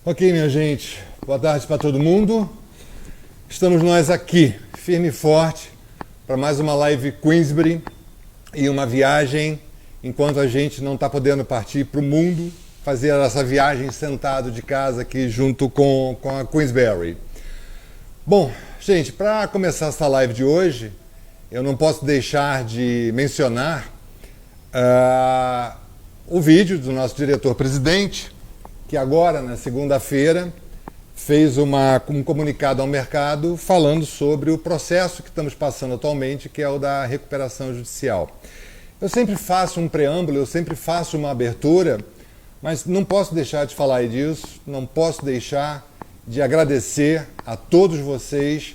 Ok, minha gente, boa tarde para todo mundo. Estamos nós aqui, firme e forte, para mais uma live Queensbury e uma viagem, enquanto a gente não está podendo partir para o mundo, fazer essa viagem sentado de casa aqui junto com a Queensbury. Bom, gente, para começar essa live de hoje, eu não posso deixar de mencionar o vídeo do nosso diretor-presidente, que agora, na segunda-feira, fez um comunicado ao mercado falando sobre o processo que estamos passando atualmente, que é o da recuperação judicial. Eu sempre faço um preâmbulo, eu sempre faço uma abertura, mas não posso deixar de falar disso, não posso deixar de agradecer a todos vocês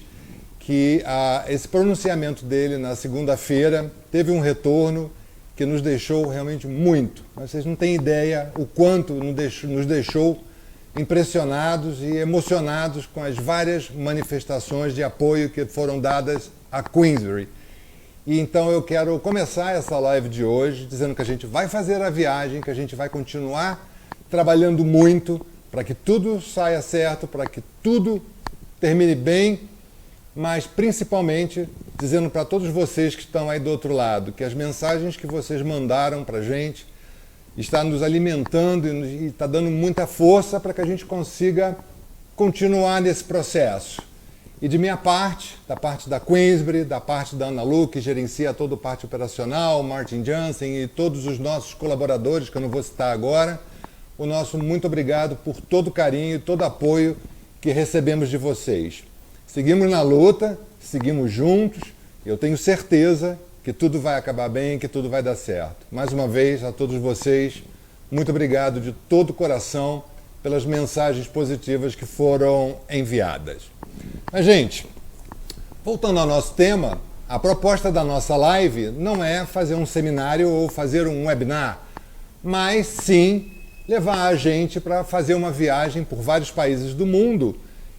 que esse pronunciamento dele na segunda-feira teve um retorno que nos deixou realmente muito. Vocês não têm ideia o quanto nos deixou impressionados e emocionados com as várias manifestações de apoio que foram dadas a Queensbury. E então eu quero começar essa live de hoje dizendo que a gente vai fazer a viagem, que a gente vai continuar trabalhando muito para que tudo saia certo, para que tudo termine bem, mas principalmente dizendo para todos vocês que estão aí do outro lado que as mensagens que vocês mandaram para a gente está nos alimentando e está dando muita força para que a gente consiga continuar nesse processo. E de minha parte, da parte da Queensbury, da parte da Ana Lu, que gerencia toda a parte operacional, Martin Jansen e todos os nossos colaboradores, que eu não vou citar agora, o nosso muito obrigado por todo o carinho e todo o apoio que recebemos de vocês. Seguimos na luta, seguimos juntos, eu tenho certeza que tudo vai acabar bem, que tudo vai dar certo. Mais uma vez, a todos vocês, muito obrigado de todo o coração pelas mensagens positivas que foram enviadas. Mas, gente, voltando ao nosso tema, a proposta da nossa live não é fazer um seminário ou fazer um webinar, mas sim levar a gente para fazer uma viagem por vários países do mundo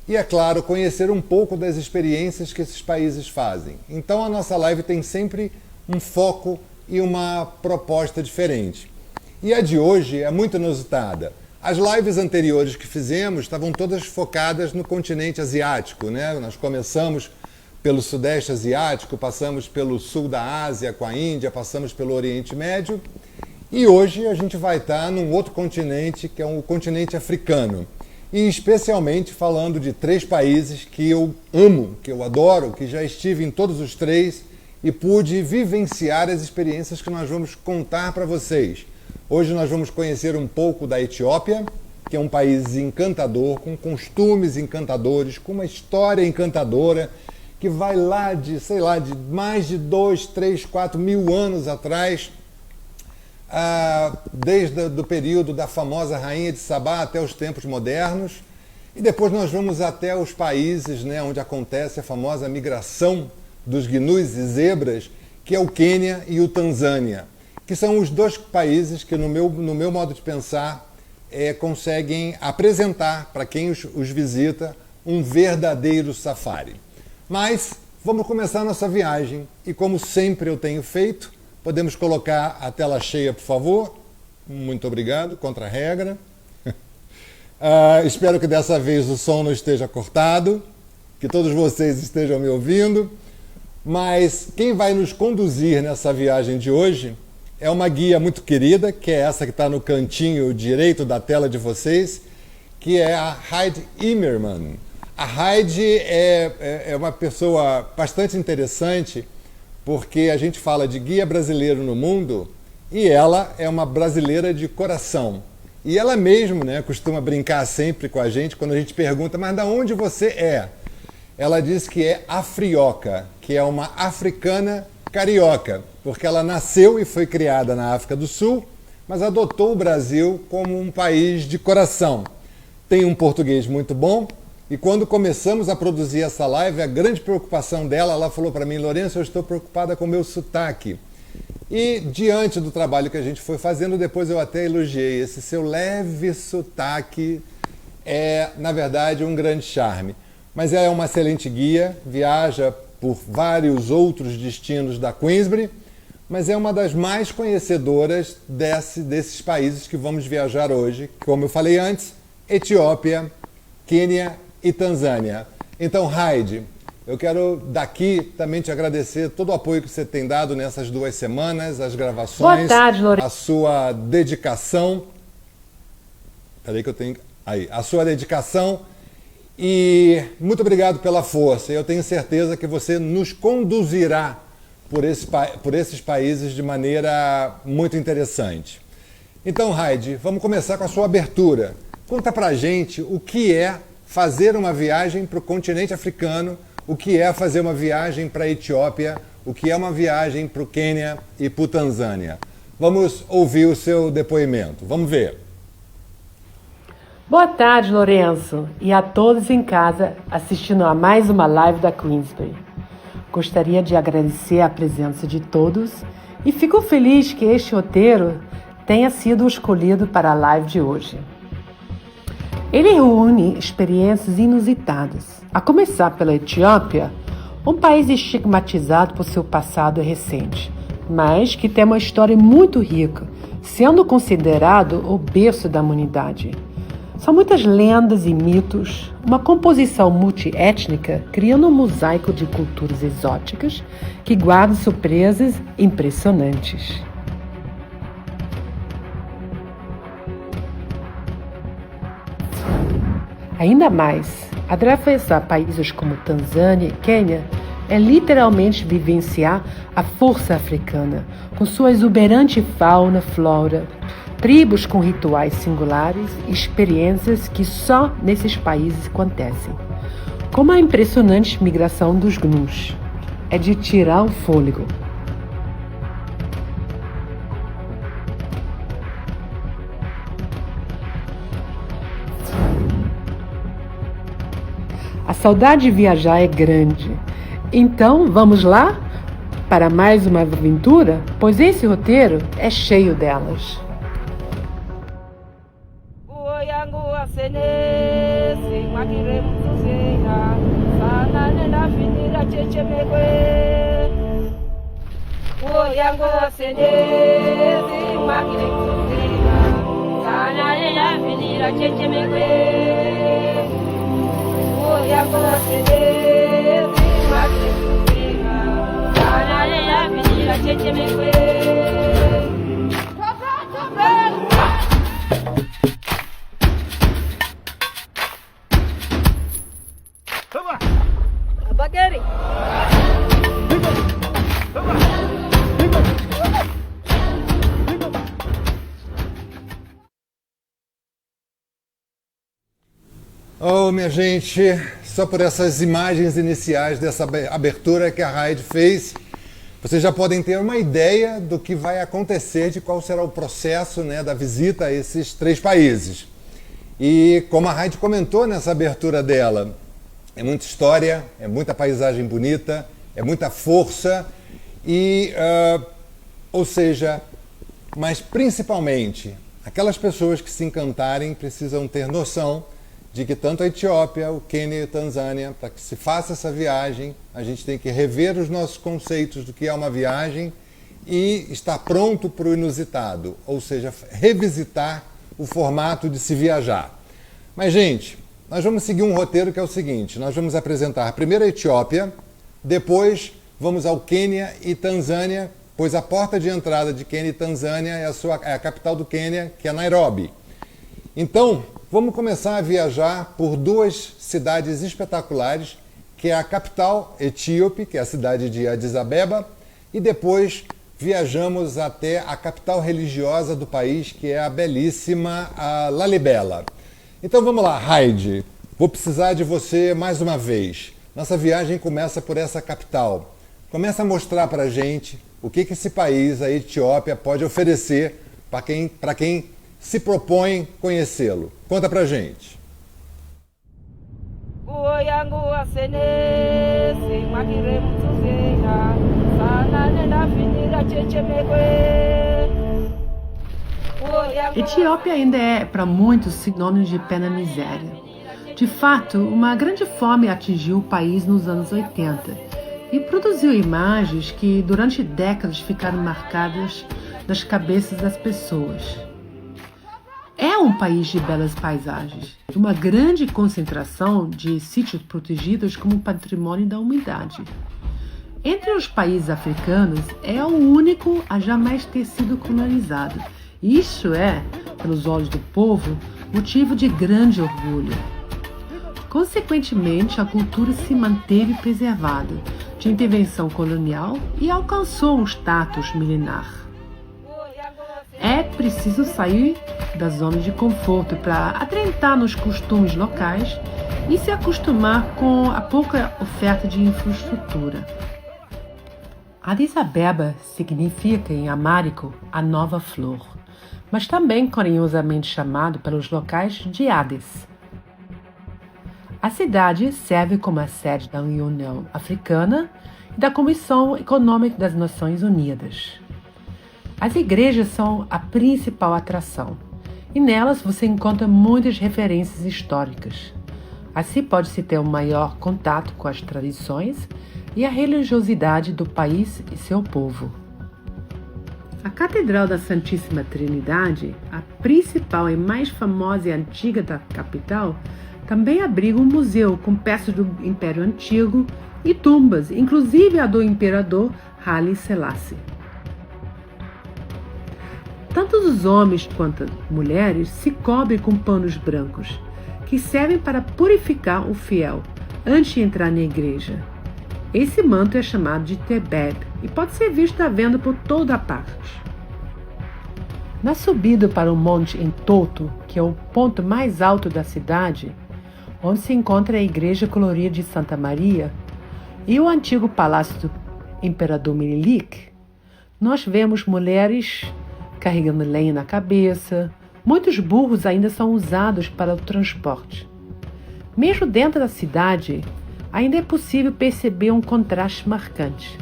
e, é claro, conhecer um pouco das experiências que esses países fazem. Então a nossa live tem sempre um foco e uma proposta diferente. E a de hoje é muito inusitada. As lives anteriores que fizemos estavam todas focadas no continente asiático, né? Nós começamos pelo Sudeste Asiático, passamos pelo Sul da Ásia com a Índia, passamos pelo Oriente Médio e hoje a gente vai estar num outro continente, que é o continente africano. E especialmente falando de 3 países que eu amo, que eu adoro, que já estive em todos os 3 e pude vivenciar as experiências que nós vamos contar para vocês. Hoje nós vamos conhecer um pouco da Etiópia, que é um país encantador, com costumes encantadores, com uma história encantadora, que vai lá de, sei lá, de mais de 2, 3, 4 mil anos atrás, desde o período da famosa Rainha de Sabá até os tempos modernos, e depois nós vamos até os países, né, onde acontece a famosa migração dos gnus e zebras, que é o Quênia e o Tanzânia, que são os 2 países que, no meu modo de pensar, conseguem apresentar para quem os visita um verdadeiro safari. Mas vamos começar a nossa viagem, e como sempre eu tenho feito, podemos colocar a tela cheia, por favor? Muito obrigado, contra a regra. Espero que dessa vez o som não esteja cortado, que todos vocês estejam me ouvindo. Mas quem vai nos conduzir nessa viagem de hoje é uma guia muito querida, que é essa que está no cantinho direito da tela de vocês, que é a Heidi Immerman. A Heidi é uma pessoa bastante interessante, porque a gente fala de guia brasileiro no mundo e ela é uma brasileira de coração. E ela mesmo, né, costuma brincar sempre com a gente quando a gente pergunta, mas de onde você é? Ela diz que é afrioca, que é uma africana carioca, porque ela nasceu e foi criada na África do Sul, mas adotou o Brasil como um país de coração. Tem um português muito bom. E quando começamos a produzir essa live, a grande preocupação dela, ela falou para mim, Lourenço, eu estou preocupada com o meu sotaque. E diante do trabalho que a gente foi fazendo, depois eu até elogiei. Esse seu leve sotaque é, na verdade, um grande charme. Mas ela é uma excelente guia, viaja por vários outros destinos da Queensbury, mas é uma das mais conhecedoras desses países que vamos viajar hoje. Como eu falei antes, Etiópia, Quênia e Tanzânia. Então, Heidi, eu quero daqui também te agradecer todo o apoio que você tem dado nessas 2 semanas, as gravações, Boa tarde, Lorena. a sua dedicação. Peraí que eu tenho... Aí, a sua dedicação e muito obrigado pela força. Eu tenho certeza que você nos conduzirá por esses países de maneira muito interessante. Então, Heidi, vamos começar com a sua abertura. Conta pra gente o que é fazer uma viagem para o continente africano, o que é fazer uma viagem para a Etiópia, o que é uma viagem para o Quênia e para o Tanzânia. Vamos ouvir o seu depoimento. Vamos ver. Boa tarde, Lourenço, e a todos em casa assistindo a mais uma live da Queensbury. Gostaria de agradecer a presença de todos e fico feliz que este roteiro tenha sido escolhido para a live de hoje. Ele reúne experiências inusitadas, a começar pela Etiópia, um país estigmatizado por seu passado recente, mas que tem uma história muito rica, sendo considerado o berço da humanidade. São muitas lendas e mitos, uma composição multiétnica criando um mosaico de culturas exóticas que guarda surpresas impressionantes. Ainda mais, atravessar países como Tanzânia e Quênia é literalmente vivenciar a força africana, com sua exuberante fauna e flora, tribos com rituais singulares e experiências que só nesses países acontecem. Como a impressionante migração dos gnus. É de tirar o fôlego. A saudade de viajar é grande. Então, vamos lá para mais uma aventura? Pois esse roteiro é cheio delas. Oh, minha gente, só por essas imagens iniciais dessa abertura que a Heidi fez, vocês já podem ter uma ideia do que vai acontecer, de qual será o processo, né, da visita a esses 3 países. E como a Heidi comentou nessa abertura dela, é muita história, é muita paisagem bonita, é muita força e, ou seja, mas principalmente, aquelas pessoas que se encantarem precisam ter noção de que tanto a Etiópia, o Quênia e a Tanzânia, para que se faça essa viagem, a gente tem que rever os nossos conceitos do que é uma viagem e estar pronto para o inusitado, ou seja, revisitar o formato de se viajar. Mas, gente, nós vamos seguir um roteiro que é o seguinte, nós vamos apresentar primeiro a Etiópia, depois vamos ao Quênia e Tanzânia, pois a porta de entrada de Quênia e Tanzânia é a capital do Quênia, que é Nairobi. Então, vamos começar a viajar por 2 cidades espetaculares, que é a capital etíope, que é a cidade de Addis Abeba, e depois viajamos até a capital religiosa do país, que é a belíssima Lalibela. Então vamos lá, Heidi, vou precisar de você mais uma vez. Nossa viagem começa por essa capital. Começa a mostrar para a gente o que esse país, a Etiópia, pode oferecer para quem se propõe conhecê-lo. Conta pra gente. Etiópia ainda é, para muitos, sinônimo de pena e miséria. De fato, uma grande fome atingiu o país nos anos 80 e produziu imagens que, durante décadas, ficaram marcadas nas cabeças das pessoas. É um país de belas paisagens, uma grande concentração de sítios protegidos como patrimônio da humanidade. Entre os países africanos, é o único a jamais ter sido colonizado. Isso é, pelos olhos do povo, motivo de grande orgulho. Consequentemente, a cultura se manteve preservada de intervenção colonial e alcançou um status milenar. É preciso sair da zona de conforto para adentrar nos costumes locais e se acostumar com a pouca oferta de infraestrutura. Addis Abeba significa em amárico a nova flor, mas também carinhosamente chamado pelos locais de Addis. A cidade serve como a sede da União Africana e da Comissão Econômica das Nações Unidas. As igrejas são a principal atração, e nelas você encontra muitas referências históricas. Assim pode-se ter um maior contato com as tradições e a religiosidade do país e seu povo. A Catedral da Santíssima Trindade, a principal e mais famosa e antiga da capital, também abriga um museu com peças do Império Antigo e tumbas, inclusive a do imperador Haile Selassie. Tanto os homens quanto as mulheres se cobrem com panos brancos, que servem para purificar o fiel antes de entrar na igreja. Esse manto é chamado de tebeb e pode ser visto à venda por toda a parte. Na subida para o Monte Entoto, que é o ponto mais alto da cidade, onde se encontra a igreja colorida de Santa Maria e o antigo palácio do imperador Menelik, nós vemos mulheres carregando lenha na cabeça. Muitos burros ainda são usados para o transporte. Mesmo dentro da cidade, ainda é possível perceber um contraste marcante.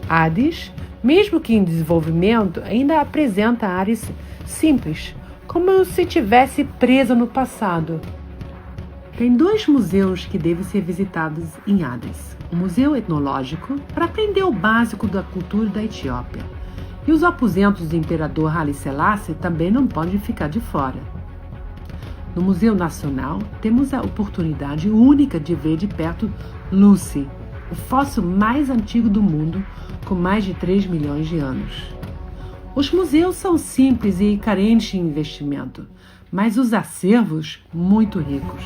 Addis, mesmo que em desenvolvimento, ainda apresenta áreas simples, como se estivesse presa no passado. Tem 2 museus que devem ser visitados em Addis. O Museu Etnológico, para aprender o básico da cultura da Etiópia. E os aposentos do imperador Haile Selassie também não podem ficar de fora. No Museu Nacional, temos a oportunidade única de ver de perto Lucy, o fóssil mais antigo do mundo, com mais de 3 milhões de anos. Os museus são simples e carentes de investimento, mas os acervos muito ricos.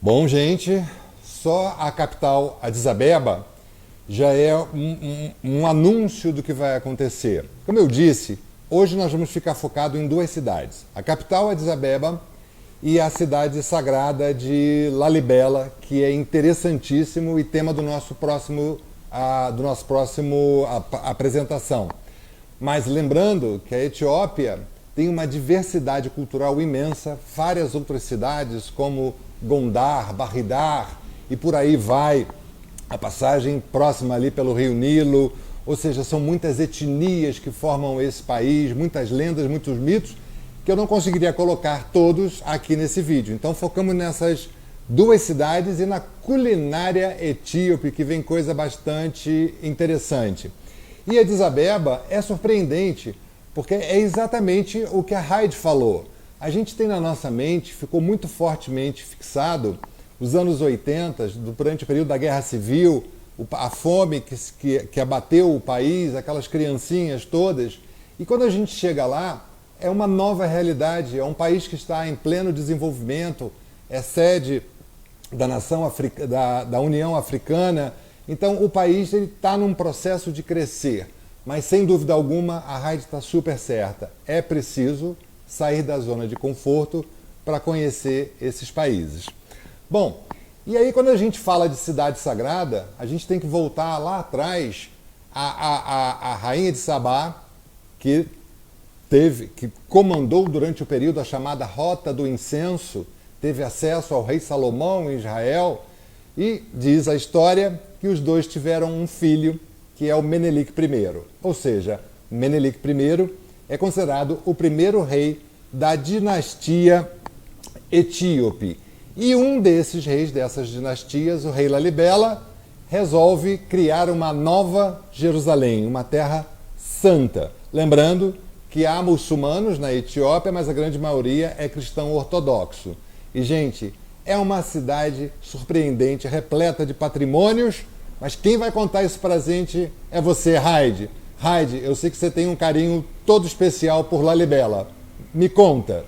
Bom, gente, só a capital Addis Abeba já é um anúncio do que vai acontecer. Como eu disse, hoje nós vamos ficar focados em 2 cidades. A capital Addis Abeba e a cidade sagrada de Lalibela, que é interessantíssimo e tema do nosso próximo apresentação. Mas lembrando que a Etiópia tem uma diversidade cultural imensa, várias outras cidades como Gondar, Bahridar e por aí vai, a passagem próxima ali pelo Rio Nilo, ou seja, são muitas etnias que formam esse país, muitas lendas, muitos mitos, que eu não conseguiria colocar todos aqui nesse vídeo. Então focamos nessas 2 cidades e na culinária etíope, que vem coisa bastante interessante. E Addis Abeba é surpreendente, porque é exatamente o que a Heidi falou. A gente tem na nossa mente, ficou muito fortemente fixado, os anos 80, durante o período da Guerra Civil, a fome que abateu o país, aquelas criancinhas todas. E quando a gente chega lá, é uma nova realidade, é um país que está em pleno desenvolvimento, é sede da União Africana. Então o país está num processo de crescer, mas sem dúvida alguma a Heidi está super certa. É preciso sair da zona de conforto para conhecer esses países. Bom, e aí quando a gente fala de cidade sagrada, a gente tem que voltar lá atrás a rainha de Sabá, que comandou durante o período a chamada Rota do Incenso, teve acesso ao rei Salomão em Israel, e diz a história que os 2 tiveram um filho, que é o Menelik I. Ou seja, Menelik I é considerado o primeiro rei da dinastia etíope. E um desses reis, dessas dinastias, o rei Lalibela, resolve criar uma nova Jerusalém, uma terra santa. Lembrando que há muçulmanos na Etiópia, mas a grande maioria é cristão ortodoxo. E, gente, é uma cidade surpreendente, repleta de patrimônios, mas quem vai contar isso pra gente é você, Raide. Raide, eu sei que você tem um carinho todo especial por Lalibela. Me conta.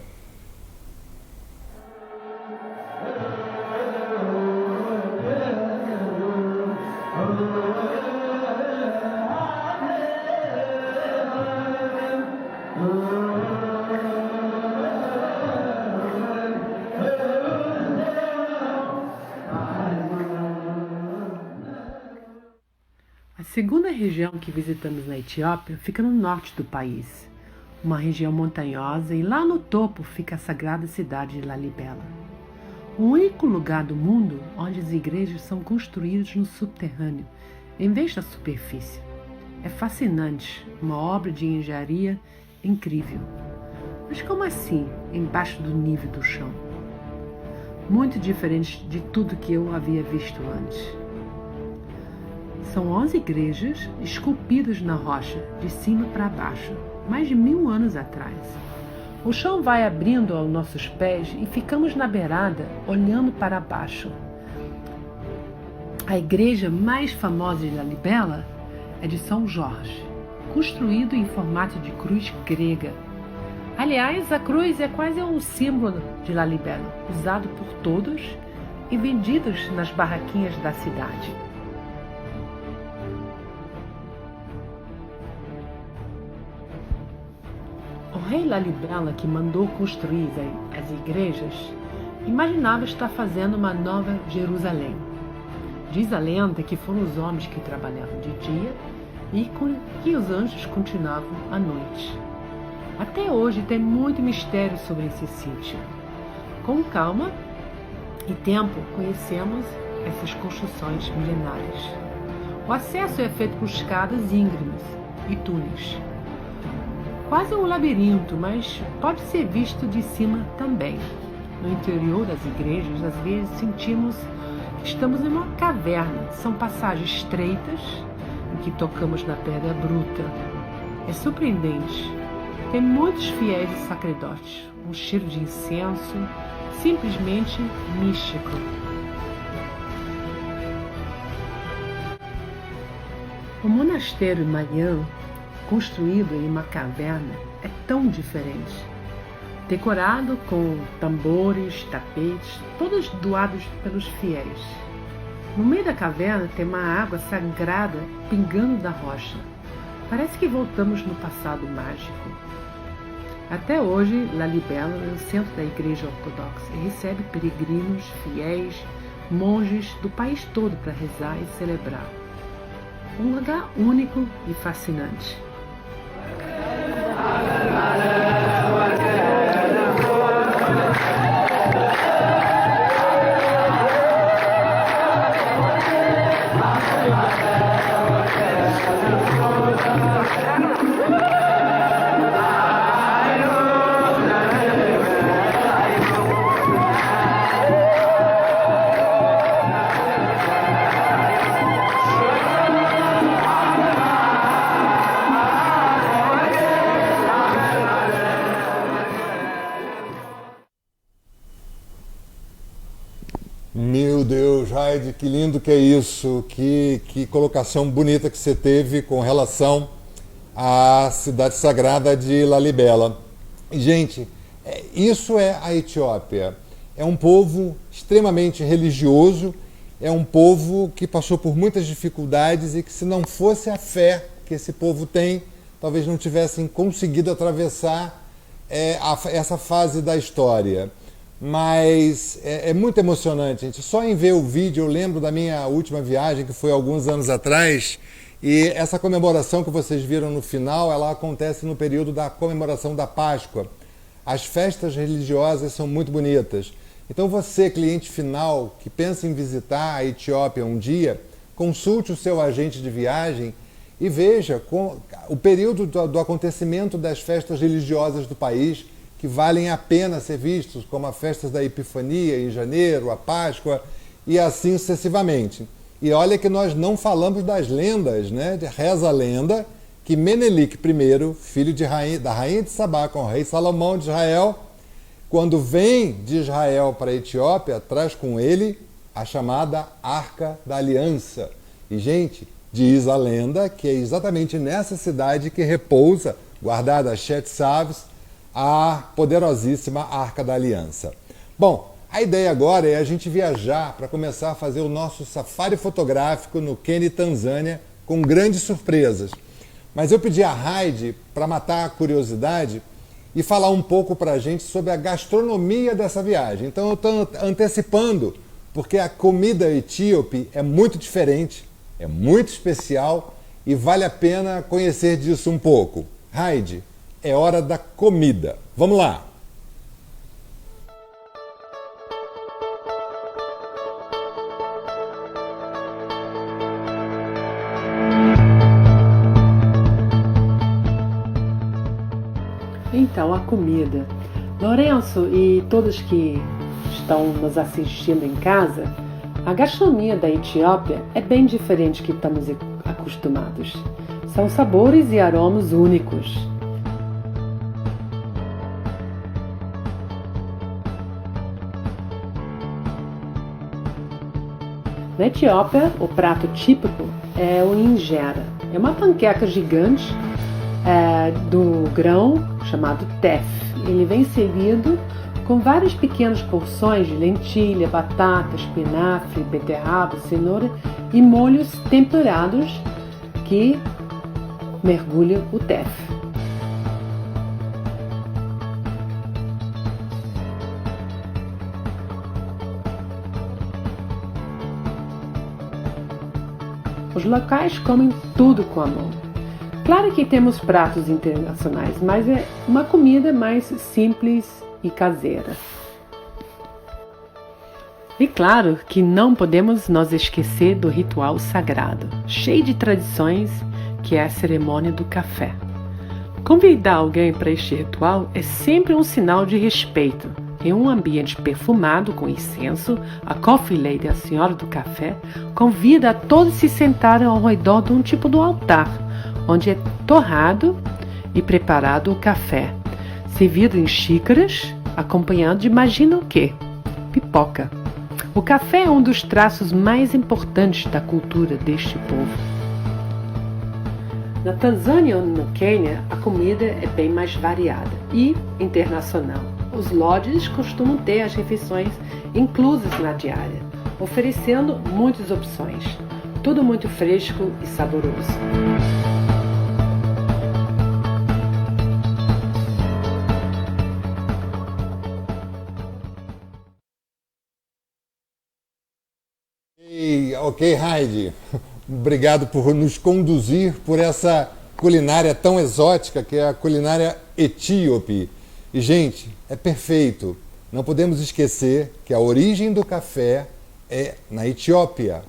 A segunda região que visitamos na Etiópia fica no norte do país, uma região montanhosa, e lá no topo fica a sagrada cidade de Lalibela. O único lugar do mundo onde as igrejas são construídas no subterrâneo, em vez da superfície. É fascinante, uma obra de engenharia incrível. Mas como assim, embaixo do nível do chão? Muito diferente de tudo que eu havia visto antes. São 11 igrejas esculpidas na rocha, de cima para baixo, mais de 1000 anos atrás. O chão vai abrindo aos nossos pés e ficamos na beirada, olhando para baixo. A igreja mais famosa de Lalibela é de São Jorge, construído em formato de cruz grega. Aliás, a cruz é quase um símbolo de Lalibela, usado por todos e vendidos nas barraquinhas da cidade. O rei Lalibela, que mandou construir as igrejas, imaginava estar fazendo uma nova Jerusalém. Diz a lenda que foram os homens que trabalhavam de dia e que os anjos continuavam à noite. Até hoje tem muito mistério sobre esse sítio. Com calma e tempo conhecemos essas construções milenares. O acesso é feito por escadas íngremes e túneis. Quase um labirinto, mas pode ser visto de cima também. No interior das igrejas, às vezes sentimos que estamos em uma caverna. São passagens estreitas em que tocamos na pedra bruta. É surpreendente. Tem muitos fiéis e sacerdotes, um cheiro de incenso, simplesmente místico. O monastério Marian, construído em uma caverna, é tão diferente. Decorado com tambores, tapetes, todos doados pelos fiéis. No meio da caverna tem uma água sagrada pingando da rocha. Parece que voltamos no passado mágico. Até hoje, Lalibela é o centro da igreja ortodoxa e recebe peregrinos, fiéis, monges do país todo para rezar e celebrar. Um lugar único e fascinante. Meu Deus, Raide, que lindo que é isso, que colocação bonita que você teve com relação à cidade sagrada de Lalibela. Gente, isso é a Etiópia. É um povo extremamente religioso, é um povo que passou por muitas dificuldades e que, se não fosse a fé que esse povo tem, talvez não tivessem conseguido atravessar essa fase da história. Mas é muito emocionante, gente. Só em ver o vídeo, eu lembro da minha última viagem, que foi alguns anos atrás, e essa comemoração que vocês viram no final, ela acontece no período da comemoração da Páscoa. As festas religiosas são muito bonitas. Então você, cliente final, que pensa em visitar a Etiópia um dia, consulte o seu agente de viagem e veja o período do acontecimento das festas religiosas do país, que valem a pena ser vistos, como as festas da Epifania em janeiro, a Páscoa e assim sucessivamente. E olha que nós não falamos das lendas, né? Reza a lenda que Menelik I, filho da rainha de Sabá com o rei Salomão de Israel, quando vem de Israel para a Etiópia, traz com ele a chamada Arca da Aliança. E, gente, diz a lenda que é exatamente nessa cidade que repousa, guardada a Chet Saves, a poderosíssima Arca da Aliança. Bom, a ideia agora é a gente viajar para começar a fazer o nosso safari fotográfico no Quênia e Tanzânia com grandes surpresas. Mas eu pedi a Heidi para matar a curiosidade e falar um pouco para a gente sobre a gastronomia dessa viagem. Então eu estou antecipando, porque a comida etíope é muito diferente, é muito especial e vale a pena conhecer disso um pouco. Heidi, é hora da comida. Vamos lá! Então, a comida. Lourenço e todos que estão nos assistindo em casa, a gastronomia da Etiópia é bem diferente do que estamos acostumados. São sabores e aromas únicos. Na Etiópia, o prato típico é o injera. É uma panqueca gigante do grão chamado teff. Ele vem servido com várias pequenas porções de lentilha, batata, espinafre, beterraba, cenoura e molhos temperados que mergulham o teff. Os locais comem tudo com a mão. Claro que temos pratos internacionais, mas é uma comida mais simples e caseira. E claro que não podemos nos esquecer do ritual sagrado, cheio de tradições, que é a cerimônia do café. Convidar alguém para este ritual é sempre um sinal de respeito. Em um ambiente perfumado com incenso, a Coffee Lady, a Senhora do Café, convida a todos se sentarem ao redor de um tipo de altar, onde é torrado e preparado o café, servido em xícaras, acompanhado de imagina o quê? Pipoca. O café é um dos traços mais importantes da cultura deste povo. Na Tanzânia ou no Quênia, a comida é bem mais variada e internacional. Os lodges costumam ter as refeições inclusas na diária, oferecendo muitas opções. Tudo muito fresco e saboroso. Ok, Heidi, obrigado por nos conduzir por essa culinária tão exótica que é a culinária etíope. E, gente, é perfeito. Não podemos esquecer que a origem do café é na Etiópia.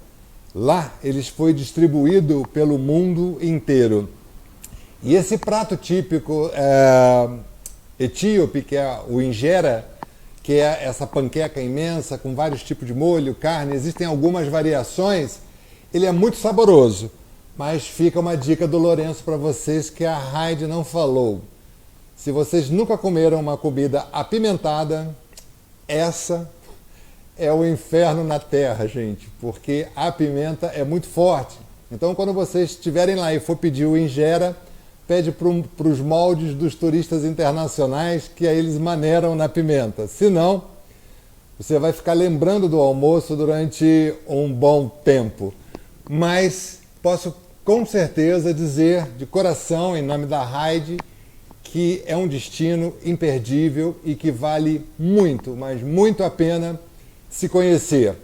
Lá ele foi distribuído pelo mundo inteiro. E esse prato típico etíope, que é o injera, que é essa panqueca imensa com vários tipos de molho, carne, existem algumas variações, ele é muito saboroso. Mas fica uma dica do Lourenço para vocês que a Heidi não falou. Se vocês nunca comeram uma comida apimentada, essa é o inferno na terra, gente, porque a pimenta é muito forte. Então, quando vocês estiverem lá e for pedir o injera, pede para os moldes dos turistas internacionais que aí eles maneiram na pimenta. Senão, você vai ficar lembrando do almoço durante um bom tempo. Mas posso com certeza dizer de coração, em nome da Heidi, que é um destino imperdível e que vale muito, mas muito a pena se conhecer.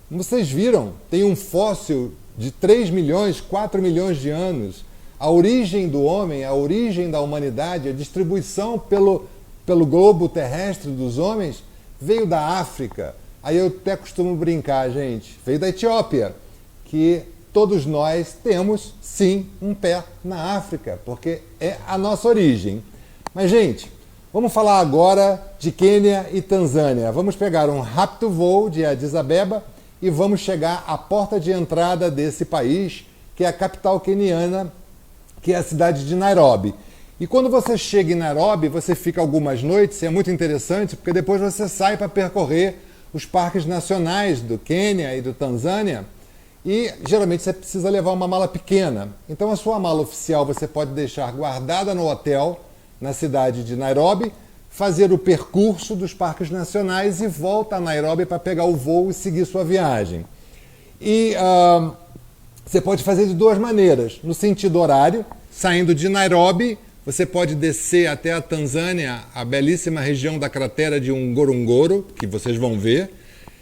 Como vocês viram, tem um fóssil de 3 milhões, 4 milhões de anos. A origem do homem, a origem da humanidade, a distribuição pelo globo terrestre dos homens veio da África. Aí eu até costumo brincar, gente, veio da Etiópia, que todos nós temos, sim, um pé na África, porque é a nossa origem. Mas, gente, Vamos falar agora de Quênia e Tanzânia. Vamos pegar um rápido voo de Addis Abeba e vamos chegar à porta de entrada desse país, que é a capital queniana, que é a cidade de Nairobi. E quando você chega em Nairobi, você fica algumas noites, e é muito interessante, porque depois você sai para percorrer os parques nacionais do Quênia e do Tanzânia, e geralmente você precisa levar uma mala pequena. Então a sua mala oficial você pode deixar guardada no hotel, na cidade de Nairobi, fazer o percurso dos parques nacionais e volta a Nairobi para pegar o voo e seguir sua viagem. E você pode fazer de duas maneiras. No sentido horário, saindo de Nairobi, você pode descer até a Tanzânia, a belíssima região da cratera de Ngorongoro, que vocês vão ver,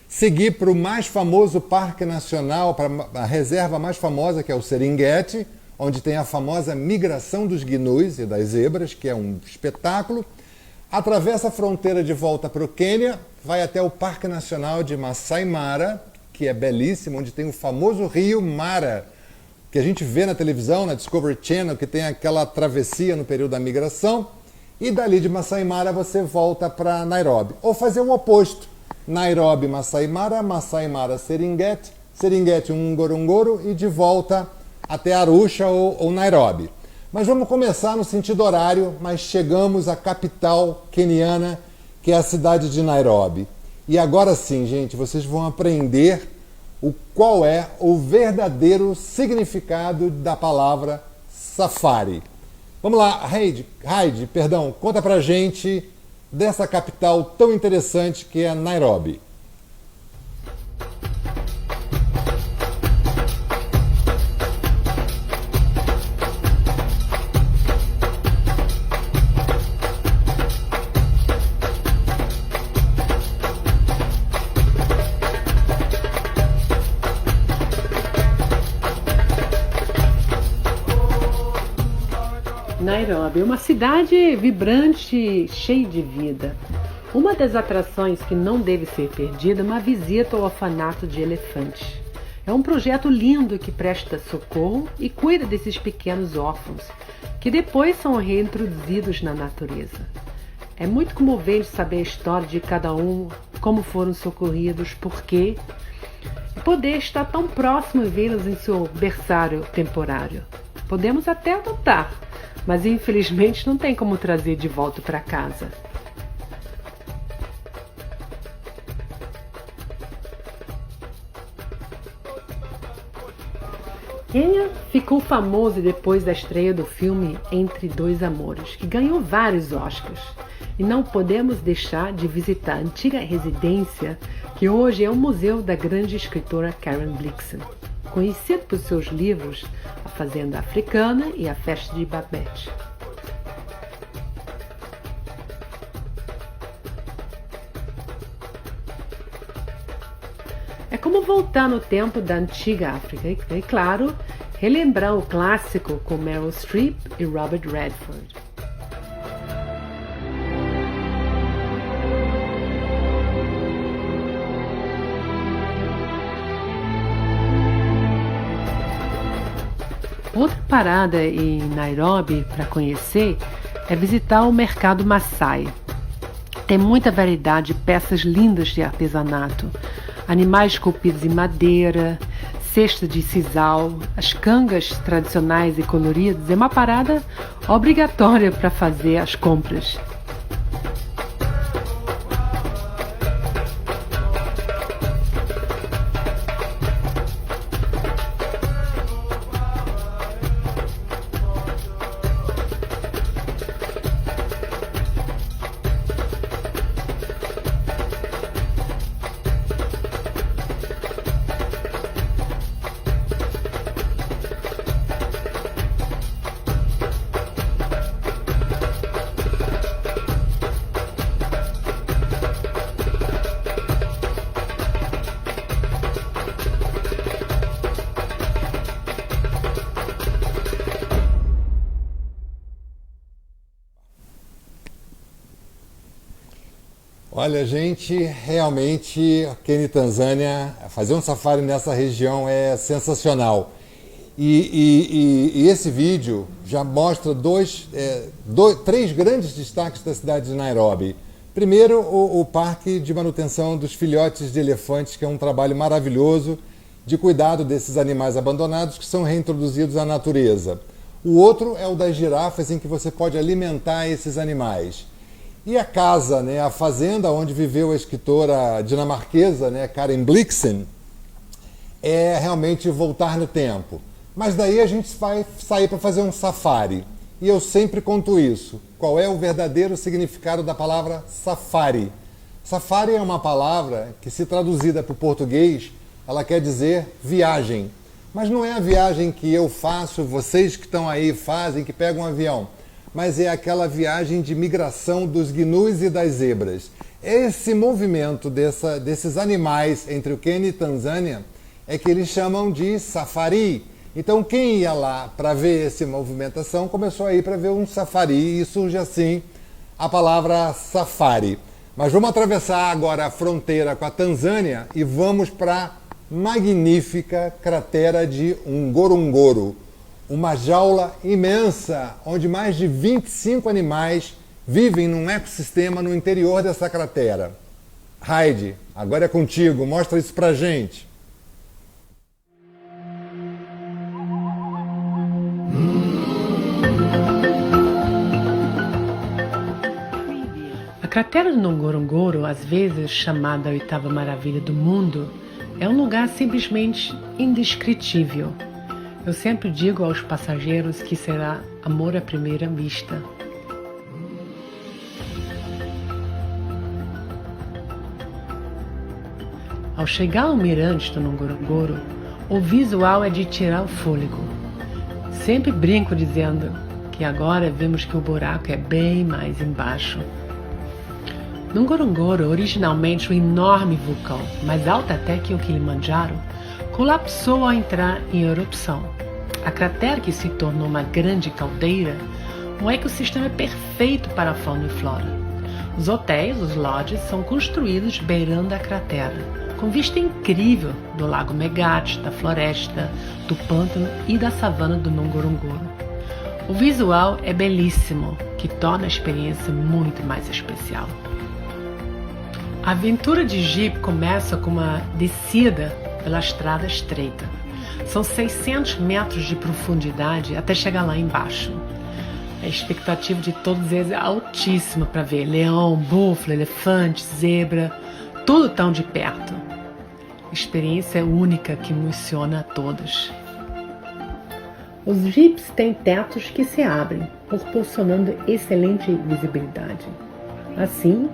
seguir para o mais famoso parque nacional, para a reserva mais famosa, que é o Serengeti, onde tem a famosa migração dos gnus e das zebras, que é um espetáculo. Atravessa a fronteira de volta para o Quênia, vai até o Parque Nacional de Masai Mara, que é belíssimo, onde tem o famoso rio Mara, que a gente vê na televisão, na Discovery Channel, que tem aquela travessia no período da migração, e dali de Masai Mara você volta para Nairobi. Ou fazer o oposto, Nairobi, Masai Mara, Serengeti, Serengeti, Ngorongoro e de volta até Arusha ou Nairobi. Mas vamos começar no sentido horário, mas chegamos à capital queniana, que é a cidade de Nairobi. E agora sim, gente, vocês vão aprender qual é o verdadeiro significado da palavra safari. Vamos lá, Heidi, conta pra gente dessa capital tão interessante que é Nairobi. Nairobi é uma cidade vibrante, cheia de vida. Uma das atrações que não deve ser perdida é uma visita ao orfanato de elefantes. É um projeto lindo que presta socorro e cuida desses pequenos órfãos, que depois são reintroduzidos na natureza. É muito comovente saber a história de cada um, como foram socorridos, por quê, e poder estar tão próximo e vê-los em seu berçário temporário. Podemos até adotar, mas infelizmente não tem como trazer de volta para casa. Quênia ficou famoso depois da estreia do filme Entre Dois Amores, que ganhou vários Oscars. E não podemos deixar de visitar a antiga residência, que hoje é um museu da grande escritora Karen Blixen, conhecido por seus livros A Fazenda Africana e A Festa de Babette. É como voltar no tempo da antiga África e, claro, relembrar o clássico com Meryl Streep e Robert Redford. Outra parada em Nairobi para conhecer é visitar o mercado Maasai. Tem muita variedade de peças lindas de artesanato, animais esculpidos em madeira, cesta de sisal, as cangas tradicionais e coloridas. É uma parada obrigatória para fazer as compras. Olha, gente, realmente Quênia e Tanzânia, fazer um safari nessa região é sensacional. E esse vídeo já mostra três grandes destaques da cidade de Nairobi. Primeiro, o parque de manutenção dos filhotes de elefantes, que é um trabalho maravilhoso de cuidado desses animais abandonados que são reintroduzidos à natureza. O outro é o das girafas, em que você pode alimentar esses animais. E a casa, né, a fazenda onde viveu a escritora dinamarquesa, né, Karen Blixen, é realmente voltar no tempo. Mas daí a gente vai sair para fazer um safari. E eu sempre conto isso. Qual é o verdadeiro significado da palavra safari? Safari é uma palavra que, se traduzida para o português, ela quer dizer viagem. Mas não é a viagem que eu faço, vocês que estão aí fazem, que pegam um avião. Mas é aquela viagem de migração dos gnus e das zebras. Esse movimento desses animais entre o Quênia e Tanzânia é que eles chamam de safari. Então quem ia lá para ver essa movimentação começou a ir para ver um safari, e surge assim a palavra safari. Mas vamos atravessar agora a fronteira com a Tanzânia e vamos para a magnífica cratera de Ngorongoro, uma jaula imensa onde mais de 25 animais vivem num ecossistema no interior dessa cratera. Heidi, agora é contigo, mostra isso pra gente. A cratera do Ngorongoro, às vezes chamada a oitava maravilha do mundo, é um lugar simplesmente indescritível. Eu sempre digo aos passageiros que será amor à primeira vista. Ao chegar ao mirante do Ngorongoro, o visual é de tirar o fôlego. Sempre brinco dizendo que agora vemos que o buraco é bem mais embaixo. No Ngorongoro, originalmente um enorme vulcão, mais alto até que o Kilimanjaro, colapsou ao entrar em erupção. A cratera, que se tornou uma grande caldeira, um ecossistema perfeito para a fauna e flora. Os hotéis, os lodges, são construídos beirando a cratera, com vista incrível do lago Megate, da floresta, do pântano e da savana do Ngorongoro. O visual é belíssimo, que torna a experiência muito mais especial. A aventura de Jeep começa com uma descida pela estrada estreita. São 600 metros de profundidade até chegar lá embaixo. A expectativa de todos eles é altíssima para ver leão, búfalo, elefante, zebra, tudo tão de perto. A experiência é única que emociona a todos. Os Jeeps têm tetos que se abrem, proporcionando excelente visibilidade. Assim,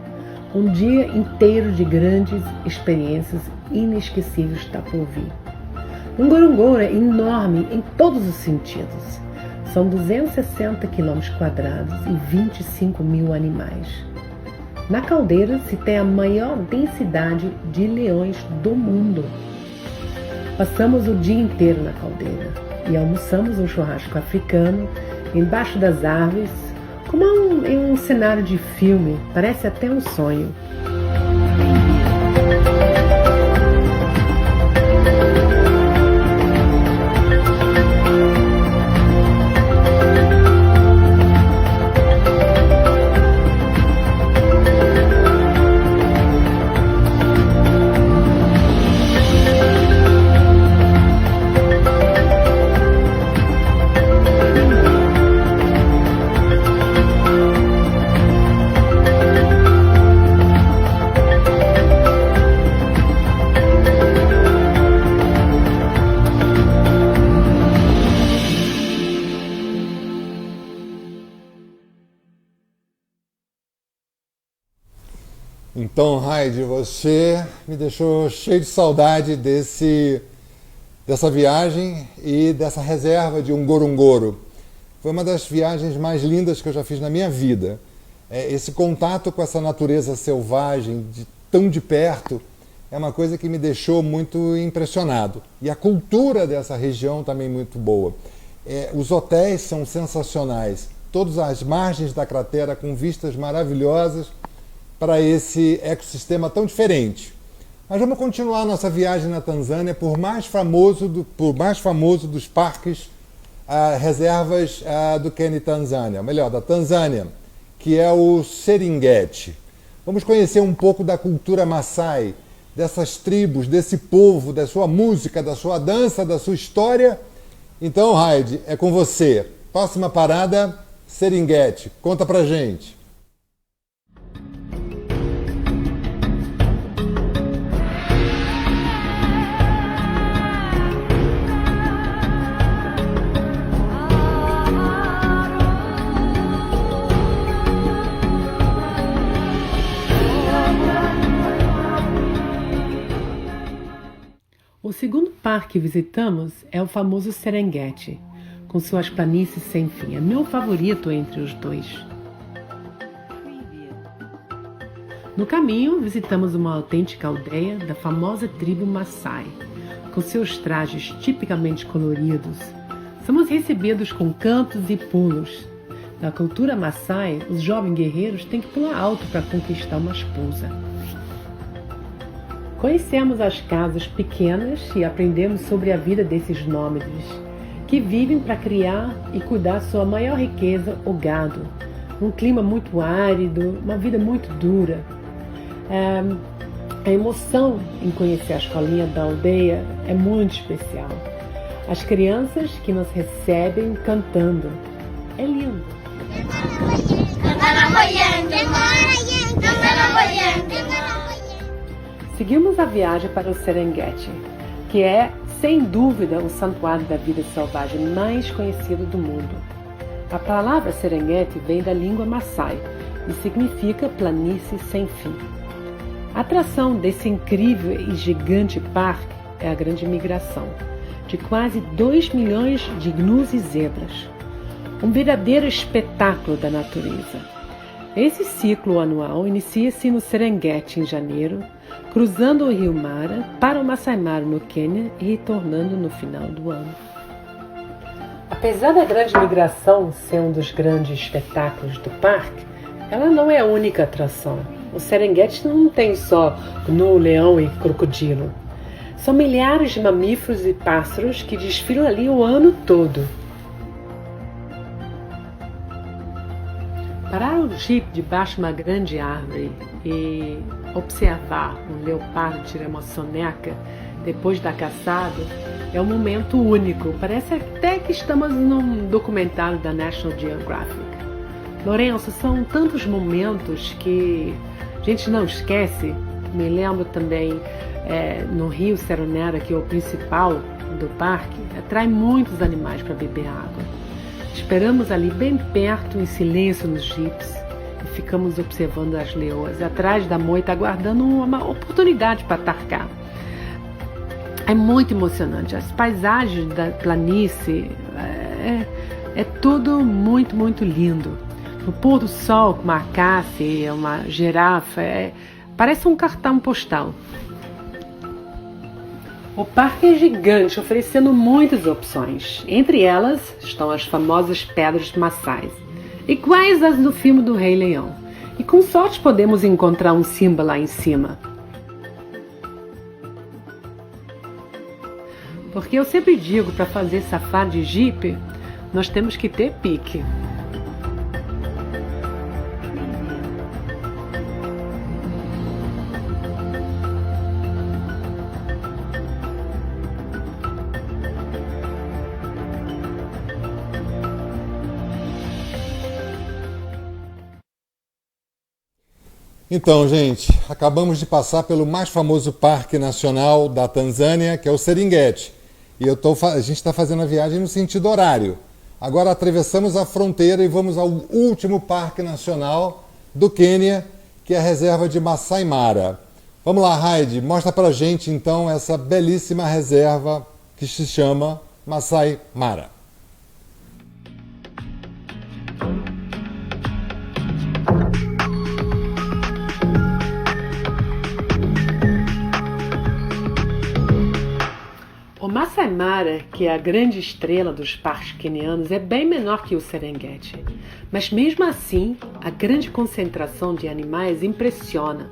um dia inteiro de grandes experiências inesquecíveis está por vir. O Ngorongoro é enorme em todos os sentidos. São 260 km² e 25 mil animais. Na caldeira se tem a maior densidade de leões do mundo. Passamos o dia inteiro na caldeira e almoçamos um churrasco africano embaixo das árvores, como em um cenário de filme, parece até um sonho. Então, Heidi, você me deixou cheio de saudade dessa viagem e dessa reserva de Ngorongoro. Foi uma das viagens mais lindas que eu já fiz na minha vida. Esse contato com essa natureza selvagem, tão de perto, é uma coisa que me deixou muito impressionado. E a cultura dessa região também muito boa. Os hotéis são sensacionais. Todas as margens da cratera com vistas maravilhosas para esse ecossistema tão diferente. Mas vamos continuar nossa viagem na Tanzânia por mais famoso dos parques, reservas do Quênia e Tanzânia, ou melhor, da Tanzânia, que é o Serengeti. Vamos conhecer um pouco da cultura Maasai, dessas tribos, desse povo, da sua música, da sua dança, da sua história. Então, Heidi, é com você. Próxima parada, Serengeti. Conta pra gente. O segundo parque que visitamos é o famoso Serengeti, com suas planícies sem fim. É meu favorito entre os dois. No caminho, visitamos uma autêntica aldeia da famosa tribo Maasai, com seus trajes tipicamente coloridos. Somos recebidos com cantos e pulos. Na cultura Maasai, os jovens guerreiros têm que pular alto para conquistar uma esposa. Conhecemos as casas pequenas e aprendemos sobre a vida desses nômades, que vivem para criar e cuidar sua maior riqueza, o gado. Um clima muito árido, uma vida muito dura. A emoção em conhecer a escolinha da aldeia é muito especial. As crianças que nos recebem cantando. É lindo. Seguimos a viagem para o Serengeti, que é, sem dúvida, o santuário da vida selvagem mais conhecido do mundo. A palavra Serengeti vem da língua Maasai e significa planície sem fim. A atração desse incrível e gigante parque é a grande migração de quase 2 milhões de gnus e zebras. Um verdadeiro espetáculo da natureza. Esse ciclo anual inicia-se no Serengeti em janeiro, cruzando o rio Mara para o Masai Mara no Quênia e retornando no final do ano. Apesar da grande migração ser um dos grandes espetáculos do parque, ela não é a única atração. O Serengeti não tem só gnu, leão e crocodilo. São milhares de mamíferos e pássaros que desfilam ali o ano todo. Parar o jeep debaixo de uma grande árvore e observar um leopardo tirando uma soneca depois da caçada é um momento único. Parece até que estamos num documentário da National Geographic. Lourenço, são tantos momentos que a gente não esquece. Me lembro também no Rio Seronera, que é o principal do parque, atrai muitos animais para beber água. Esperamos ali bem perto, em silêncio nos jipes, e ficamos observando as leoas atrás da moita, aguardando uma oportunidade para atacar. É muito emocionante. As paisagens da planície é tudo muito, muito lindo. No pôr do sol, com uma acácia, uma girafa, parece um cartão postal. O parque é gigante, oferecendo muitas opções. Entre elas estão as famosas pedras maçais, iguais às do filme do Rei Leão. E com sorte podemos encontrar um Simba lá em cima. Porque eu sempre digo, para fazer safari de jipe, nós temos que ter pique. Então, gente, acabamos de passar pelo mais famoso parque nacional da Tanzânia, que é o Serengeti. E a gente está fazendo a viagem no sentido horário. Agora atravessamos a fronteira e vamos ao último parque nacional do Quênia, que é a reserva de Masai Mara. Vamos lá, Heidi, mostra pra gente então essa belíssima reserva que se chama Masai Mara. O Masai Mara, que é a grande estrela dos parques quenianos, é bem menor que o Serengeti. Mas mesmo assim, a grande concentração de animais impressiona.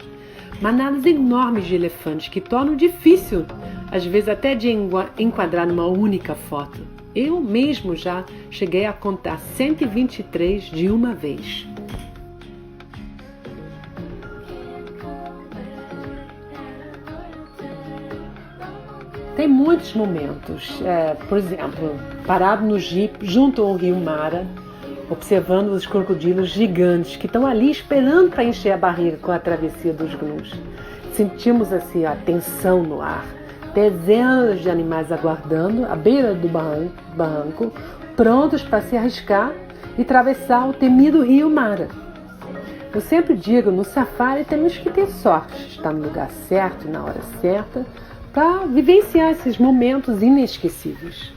manadas enormes de elefantes que tornam difícil, às vezes até de enquadrar numa única foto. Eu mesmo já cheguei a contar 123 de uma vez. Tem muitos momentos, por exemplo, parado no Jeep junto ao rio Mara, observando os crocodilos gigantes que estão ali esperando para encher a barriga com a travessia dos gnus. Sentimos assim a tensão no ar, dezenas de animais aguardando à beira do barranco, prontos para se arriscar e atravessar o temido rio Mara. Eu sempre digo, no safari temos que ter sorte, estar no lugar certo e na hora certa, para vivenciar esses momentos inesquecíveis.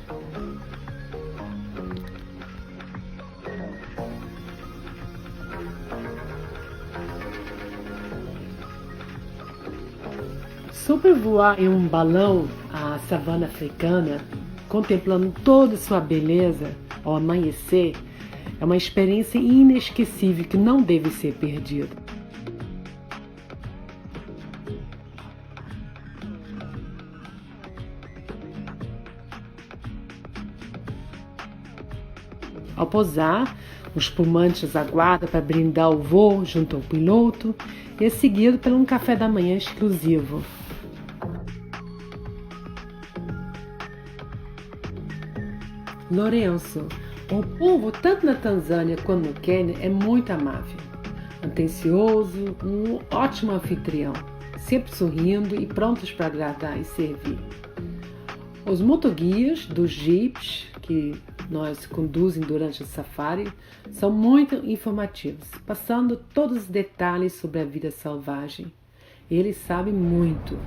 Sobrevoar em um balão a savana africana, contemplando toda sua beleza ao amanhecer, é uma experiência inesquecível que não deve ser perdida. Ao pousar, os espumantes aguardam para brindar o voo junto ao piloto e é seguido por um café da manhã exclusivo. Lourenço, o povo, tanto na Tanzânia quanto no Quênia, é muito amável, atencioso, um ótimo anfitrião, sempre sorrindo e prontos para agradar e servir. Os motoguias dos jeeps que nós conduzem durante o safari são muito informativos, passando todos os detalhes sobre a vida selvagem. Eles sabem muito.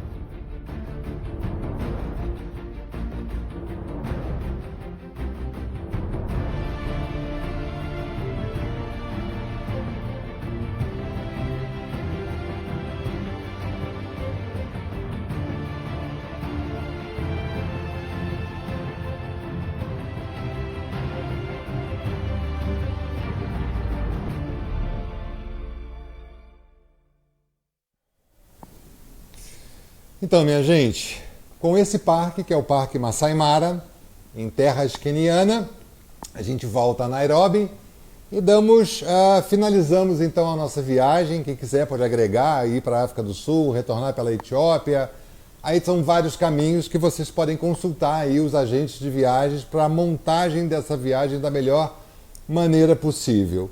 Então, minha gente, com esse parque, que é o Parque Masai Mara, em terras queniana, a gente volta a Nairobi e finalizamos então a nossa viagem. Quem quiser pode agregar, ir para a África do Sul, retornar pela Etiópia. Aí são vários caminhos que vocês podem consultar aí os agentes de viagens para a montagem dessa viagem da melhor maneira possível.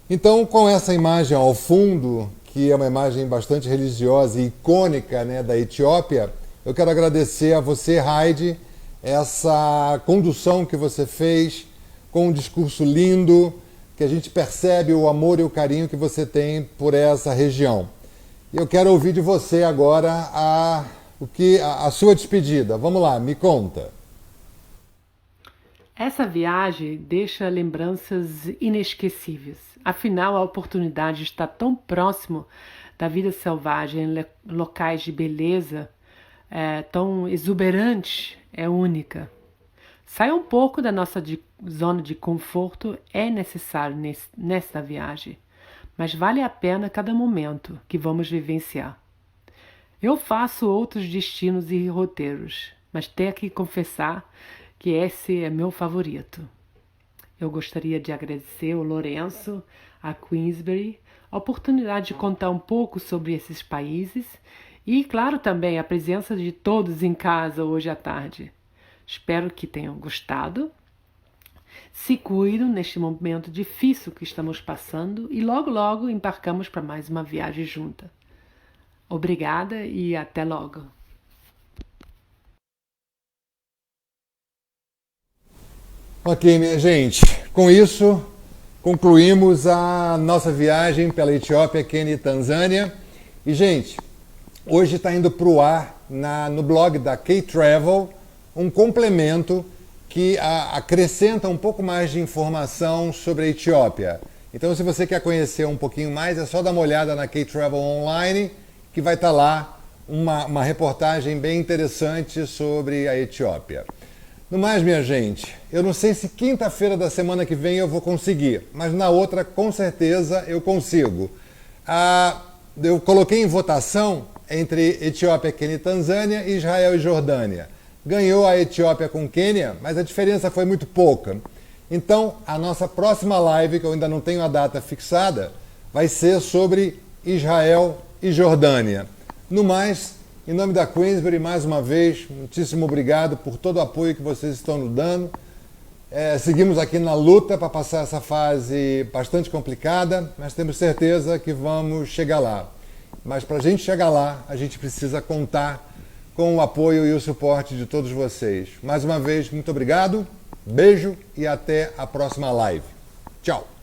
Então, com essa imagem ao fundo, que é uma imagem bastante religiosa e icônica, né, da Etiópia, eu quero agradecer a você, Heidi, essa condução que você fez com um discurso lindo, que a gente percebe o amor e o carinho que você tem por essa região. E eu quero ouvir de você agora a sua despedida. Vamos lá, me conta. Essa viagem deixa lembranças inesquecíveis. Afinal, a oportunidade de estar tão próximo da vida selvagem em locais de beleza tão exuberante é única. Sair um pouco da nossa zona de conforto é necessário nesta viagem, mas vale a pena cada momento que vamos vivenciar. Eu faço outros destinos e roteiros, mas tenho que confessar que esse é meu favorito. Eu gostaria de agradecer ao Lourenço, a Queensbury, a oportunidade de contar um pouco sobre esses países e, claro, também a presença de todos em casa hoje à tarde. Espero que tenham gostado. Se cuidem neste momento difícil que estamos passando e logo, logo embarcamos para mais uma viagem junta. Obrigada e até logo. Ok, minha gente, com isso concluímos a nossa viagem pela Etiópia, Quênia e Tanzânia. E, gente, hoje está indo para o ar no blog da K-Travel um complemento que acrescenta um pouco mais de informação sobre a Etiópia. Então, se você quer conhecer um pouquinho mais, é só dar uma olhada na K-Travel Online, que vai estar lá uma reportagem bem interessante sobre a Etiópia. No mais, minha gente, eu não sei se quinta-feira da semana que vem eu vou conseguir, mas na outra, com certeza, eu consigo. eu coloquei em votação entre Etiópia, Quênia e Tanzânia, Israel e Jordânia. Ganhou a Etiópia com Quênia, mas a diferença foi muito pouca. Então, a nossa próxima live, que eu ainda não tenho a data fixada, vai ser sobre Israel e Jordânia. No mais, em nome da Queensberry, mais uma vez, muitíssimo obrigado por todo o apoio que vocês estão nos dando. Seguimos aqui na luta para passar essa fase bastante complicada, mas temos certeza que vamos chegar lá. Mas para a gente chegar lá, a gente precisa contar com o apoio e o suporte de todos vocês. Mais uma vez, muito obrigado, beijo e até a próxima live. Tchau!